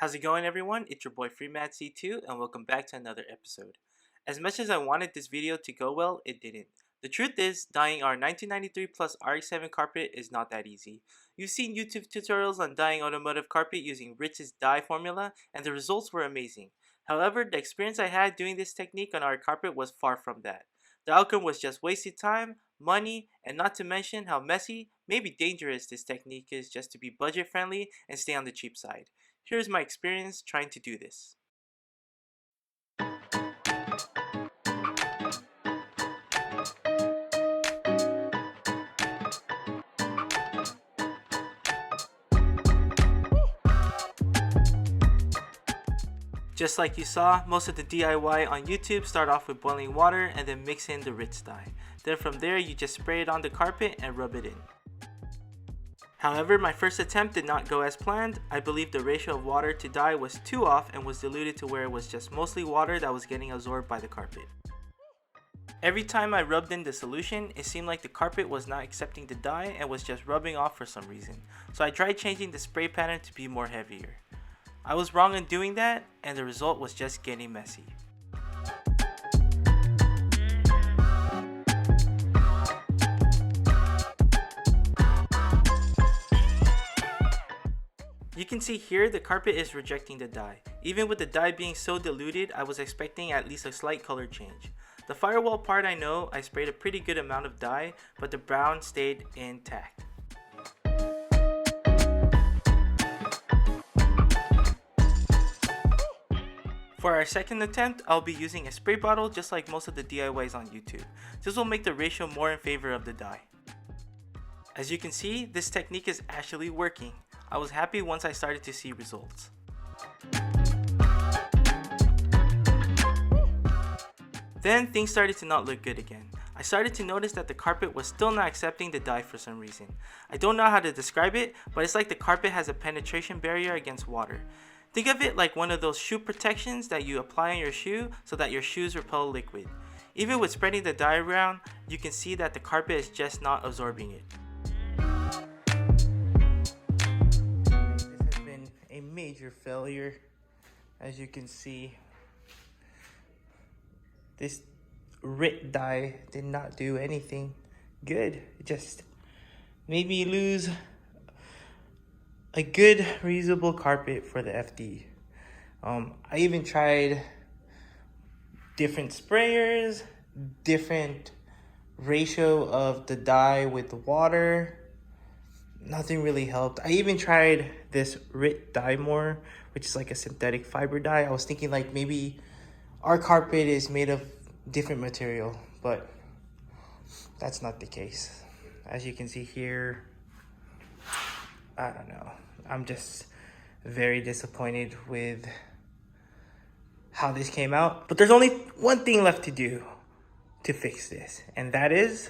How's it going, everyone? It's your boy FreeMadC2 and welcome back to another episode. As much as I wanted this video to go well, it didn't. The truth is, dyeing our 1993 plus RX-7 carpet is not that easy. You've seen YouTube tutorials on dyeing automotive carpet using Rich's dye formula and the results were amazing. However, the experience I had doing this technique on our carpet was far from that. The outcome was just wasted time, money, and not to mention how messy, maybe dangerous this technique is just to be budget friendly and stay on the cheap side. Here's my experience trying to do this. Just like you saw, most of the DIY on YouTube start off with boiling water and then mix in the Ritz dye. Then from there you just spray it on the carpet and rub it in. However, my first attempt did not go as planned. I believe the ratio of water to dye was too off and was diluted to where it was just mostly water that was getting absorbed by the carpet. Every time I rubbed in the solution, it seemed like the carpet was not accepting the dye and was just rubbing off for some reason. So I tried changing the spray pattern to be more heavier. I was wrong in doing that, and the result was just getting messy. You can see here the carpet is rejecting the dye. Even with the dye being so diluted, I was expecting at least a slight color change. The firewall part, I know I sprayed a pretty good amount of dye, but the brown stayed intact. For our second attempt, I'll be using a spray bottle just like most of the DIYs on YouTube. This will make the ratio more in favor of the dye. As you can see, this technique is actually working. I was happy once I started to see results. Then things started to not look good again. I started to notice that the carpet was still not accepting the dye for some reason. I don't know how to describe it, but it's like the carpet has a penetration barrier against water. Think of it like one of those shoe protections that you apply on your shoe so that your shoes repel liquid. Even with spreading the dye around, you can see that the carpet is just not absorbing it. This has been a major failure. As you can see, this RX dye did not do anything good. It just made me lose a good reusable carpet for the FD. I even tried different sprayers, different ratio of the dye with the water. Nothing really helped. I even tried this RX dye more, which is like a synthetic fiber dye. I was thinking like maybe our carpet is made of different material, but that's not the case. As you can see here, I don't know. I'm just very disappointed with how this came out. But there's only one thing left to do to fix this, and that is